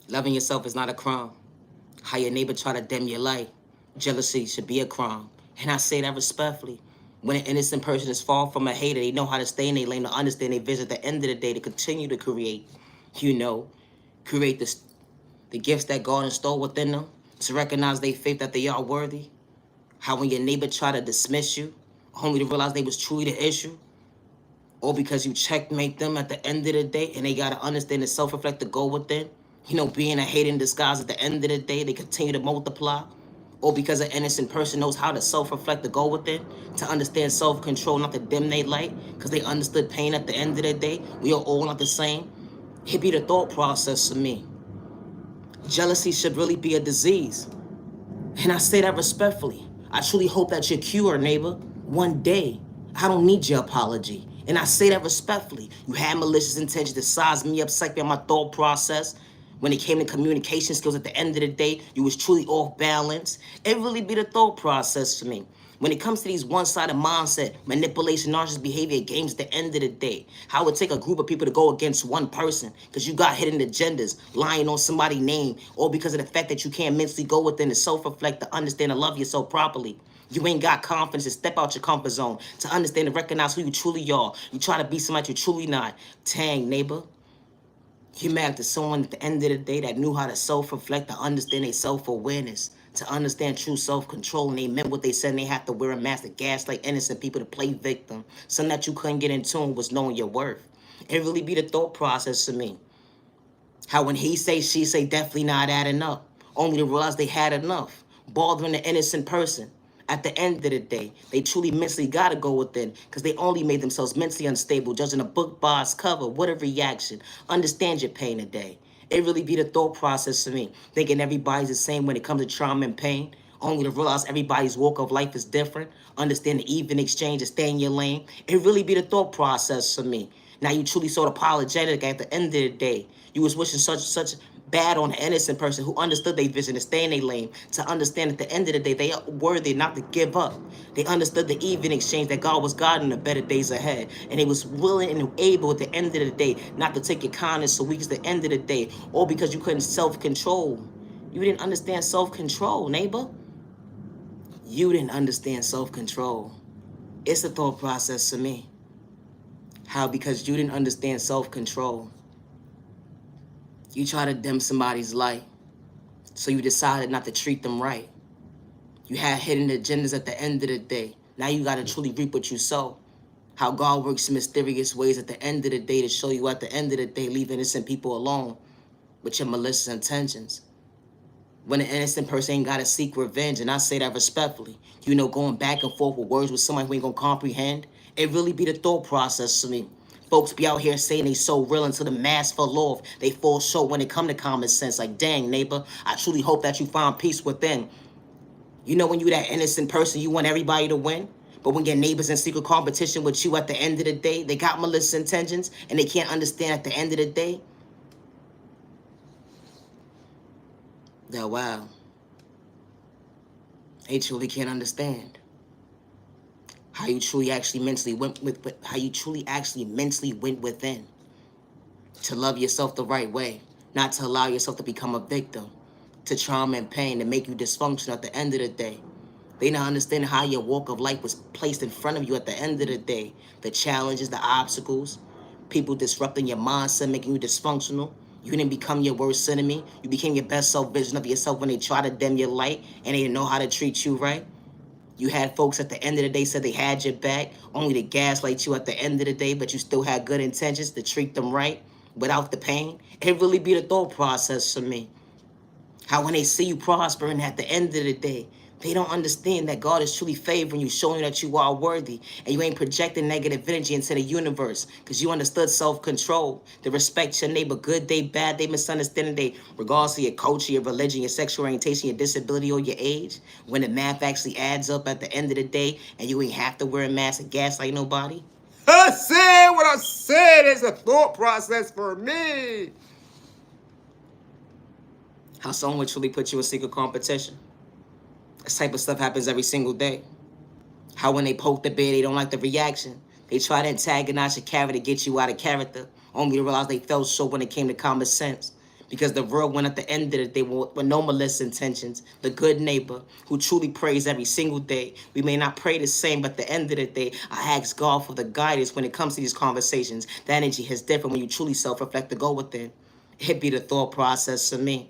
Loving yourself is not a crime. How your neighbor try to dim your light. Jealousy should be a crime. And I say that respectfully. When an innocent person is far from a hater, they know how to stay in their lane, to understand their vision at the end of the day, to continue to create, you know, create the gifts that God installed within them, to recognize their faith that they are worthy. How when your neighbor try to dismiss you, only to realize they was truly the issue, or because you checkmate them at the end of the day, and they gotta understand and self-reflect to go within. Being a hate in disguise at the end of the day, they continue to multiply. Or because an innocent person knows how to self-reflect to go within, to understand self-control, not to dim their light, because they understood pain at the end of the day. We are all not the same. It be the thought process for me. Jealousy should really be a disease. And I say that respectfully. I truly hope that you're cured, neighbor. One day. I don't need your apology. And I say that respectfully. You had malicious intentions to size me up, psych me on my thought process. When it came to communication skills at the end of the day, you was truly off balance. It really be the thought process for me. When it comes to these one-sided mindset, manipulation, narcissist behavior games at the end of the day, how it would take a group of people to go against one person because you got hidden agendas, lying on somebody's name, or because of the fact that you can't mentally go within and self-reflect to understand and love yourself properly. You ain't got confidence to step out your comfort zone, to understand and recognize who you truly are. You try to be somebody you're truly not. Tang, neighbor. You married to someone at the end of the day that knew how to self-reflect, to understand their self-awareness, to understand true self-control, and they meant what they said, and they have to wear a mask to gaslight innocent people to play victim. Something that you couldn't get in tune was knowing your worth. It really be the thought process to me. How when he say, she say, definitely not adding up. Only to realize they had enough. Bothering the innocent person. At the end of the day, they truly mentally gotta go within because they only made themselves mentally unstable, judging a book by its cover. What a reaction. Understand your pain today. It really be the thought process to me. Thinking everybody's the same when it comes to trauma and pain. Only to realize everybody's walk of life is different. Understand the even exchange and stay in your lane. It really be the thought process for me. Now you truly so apologetic at the end of the day. You was wishing such bad on an innocent person who understood their vision to stay in their lane, to understand at the end of the day they are worthy not to give up. They understood the even exchange that God was guiding the better days ahead. And they was willing and able at the end of the day not to take your kindness so weak at the end of the day, all because you couldn't self-control. You didn't understand self-control, neighbor. You didn't understand self-control. It's a thought process to me. How because you didn't understand self-control, you try to dim somebody's light, so you decided not to treat them right. You had hidden agendas at the end of the day. Now you gotta truly reap what you sow. How God works in mysterious ways at the end of the day to show you at the end of the day, leave innocent people alone with your malicious intentions. When an innocent person ain't gotta seek revenge, and I say that respectfully, going back and forth with words with somebody who ain't gonna comprehend, it really be the thought process to me. Folks be out here saying they so real until the mask fell off. They fall short when it come to common sense. Like, dang, neighbor, I truly hope that you find peace within. When you that innocent person, you want everybody to win. But when your neighbors in secret competition with you at the end of the day, they got malicious intentions and they can't understand at the end of the day that, wow, they truly can't understand how you truly actually mentally went within to love yourself the right way, not to allow yourself to become a victim to trauma and pain to make you dysfunctional at the end of the day. They not understanding how your walk of life was placed in front of you at the end of the day. The challenges, the obstacles, people disrupting your mindset, making you dysfunctional. You didn't become your worst enemy. You became your best self vision of yourself when they try to dim your light and they didn't know how to treat you right. You had folks at the end of the day said they had your back, only to gaslight you at the end of the day, but you still had good intentions to treat them right without the pain. It really be the thought process for me. How when they see you prospering at the end of the day, they don't understand that God is truly favoring you, showing you that you are worthy, and you ain't projecting negative energy into the universe because you understood self-control, to respect your neighbor, good day, bad day, misunderstanding day, regardless of your culture, your religion, your sexual orientation, your disability, or your age. When the math actually adds up at the end of the day and you ain't have to wear a mask and gaslight nobody. I said what I said. It's a thought process for me. How someone would truly put you in secret competition. This type of stuff happens every single day. How when they poke the bear, they don't like the reaction. They try to antagonize your character to get you out of character, only to realize they fell short when it came to common sense. Because the real one at the end of the day with no malicious intentions, the good neighbor who truly prays every single day. We may not pray the same, but at the end of the day, I ask God for the guidance when it comes to these conversations. The energy is different when you truly self-reflect to go within. It be the thought process for me.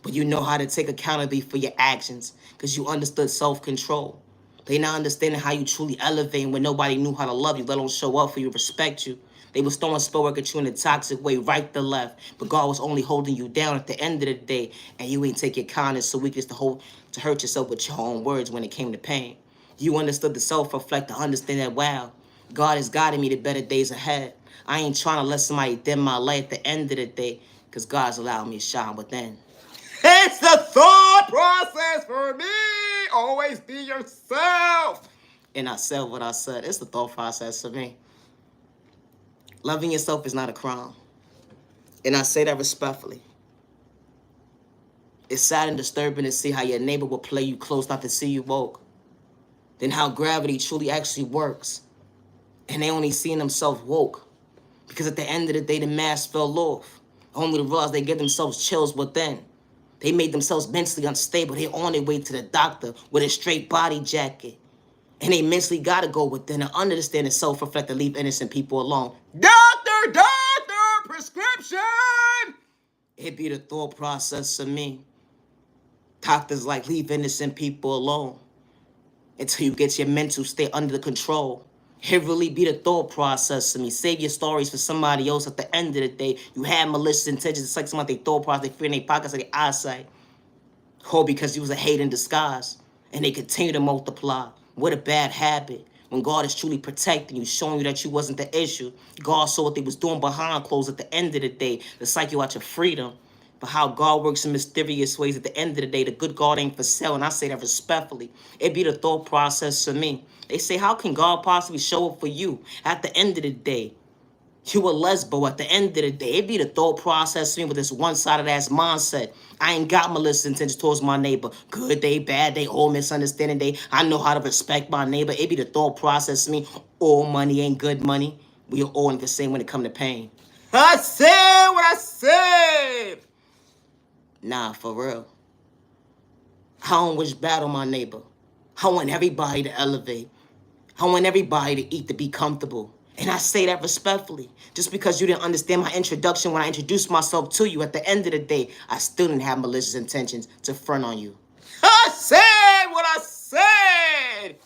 But you know how to take accountability for your actions because you understood self-control. They not understanding how you truly elevate when nobody knew how to love you, let alone show up for you, respect you. They was throwing spell work at you in a toxic way, right to left. But God was only holding you down at the end of the day, and you ain't take your kindness so weakness to hurt yourself with your own words when it came to pain. You understood the self-reflect to understand that, wow, God is guiding me to better days ahead. I ain't trying to let somebody dim my light at the end of the day, because God's allowed me to shine within. It's the thought process for me. Always be yourself. And I said what I said. It's the thought process for me. Loving yourself is not a crime. And I say that respectfully. It's sad and disturbing to see how your neighbor will play you close not to see you woke. Then how gravity truly actually works. And they only seeing themselves woke. Because at the end of the day, the mask fell off. Only to realize they give themselves chills within. They made themselves mentally unstable. They're on their way to the doctor with a straight body jacket. And they mentally got to go within and understand and self-reflect and leave innocent people alone. Doctor, prescription! It be the thought process of me. Doctors like, leave innocent people alone until you get your mental state under control. It really be the thought process of me. Save your stories for somebody else at the end of the day. You have malicious intentions. It's like somebody they thought process, they fear in their pockets, like their eyesight. All because you was a hate in disguise. And they continue to multiply. What a bad habit. When God is truly protecting you, showing you that you wasn't the issue. God saw what they was doing behind closed at the end of the day. The psyche out your freedom. But how God works in mysterious ways at the end of the day, the good God ain't for sale, and I say that respectfully. It be the thought process for me. They say, how can God possibly show up for you at the end of the day? You a lesbo at the end of the day. It be the thought process for me with this one-sided ass mindset. I ain't got malicious intentions towards my neighbor. Good day, bad day, all misunderstanding day. I know how to respect my neighbor. It be the thought process for me. All money ain't good money. We are all in the same when it come to pain. I said what I said. Nah, for real. I don't wish bad on my neighbor. I want everybody to elevate. I want everybody to eat to be comfortable. And I say that respectfully. Just because you didn't understand my introduction when I introduced myself to you, at the end of the day, I still didn't have malicious intentions to front on you. I said what I said.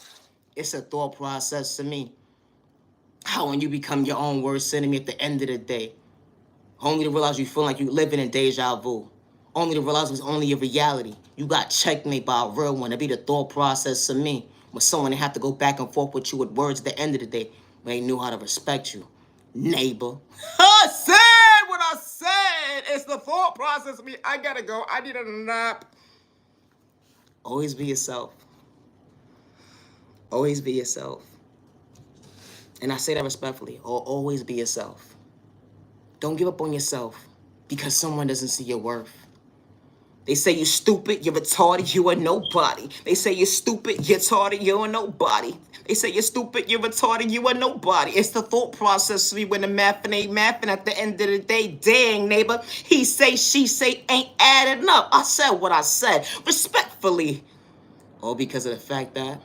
It's a thought process to me. How when you become your own worst enemy at the end of the day, only to realize you feel like you living in deja vu. Only to realize it was only a reality. You got checkmate by a real one. It'd be the thought process of me. When someone had to go back and forth with you with words at the end of the day, but they knew how to respect you. Neighbor. I said what I said. It's the thought process of me. I gotta go. I need a nap. Always be yourself. Always be yourself. And I say that respectfully. Always be yourself. Don't give up on yourself because someone doesn't see your worth. They say you're stupid, you're retarded, you are nobody. They say you're stupid, you're retarded, you are nobody. They say you're stupid, you're retarded, you are nobody. It's the thought process for me when the math ain't mathing at the end of the day. Dang, neighbor, he say, she say, ain't adding up. I said what I said, respectfully. All because of the fact that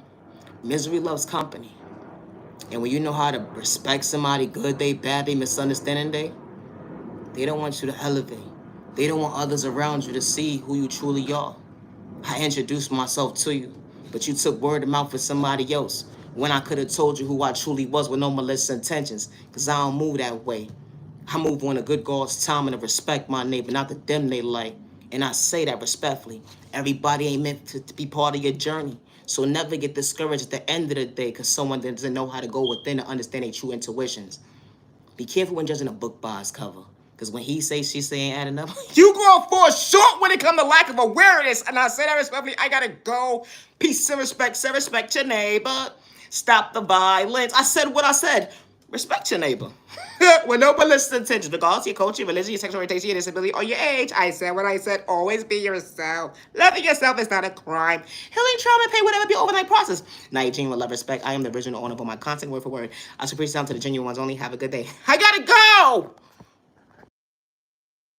misery loves company. And when you know how to respect somebody, good day, bad day, misunderstanding day, they don't want you to elevate. They don't want others around you to see who you truly are. I introduced myself to you, but you took word of mouth for somebody else when I could have told you who I truly was with no malicious intentions, because I don't move that way. I move on a good God's time and to respect my neighbor, not to dim their light. And I say that respectfully. Everybody ain't meant to be part of your journey. So never get discouraged at the end of the day because someone doesn't know how to go within and understand their true intuitions. Be careful when judging a book by its cover. Because when he say, she say ain't adding up, you going for a short when it comes to lack of awareness. And I say that respectfully, I gotta go. Peace and respect, say respect your neighbor. Stop the violence. I said what I said. Respect your neighbor. With no malicious intentions, regardless of your culture, religion, your sexual orientation, your disability, or your age. I said what I said. Always be yourself. Loving yourself is not a crime. Healing trauma, pain, whatever, be an overnight process. Now, you genuine love, respect. I am the original owner of my content, word for word. I should preach down to the genuine ones only. Have a good day. I gotta go.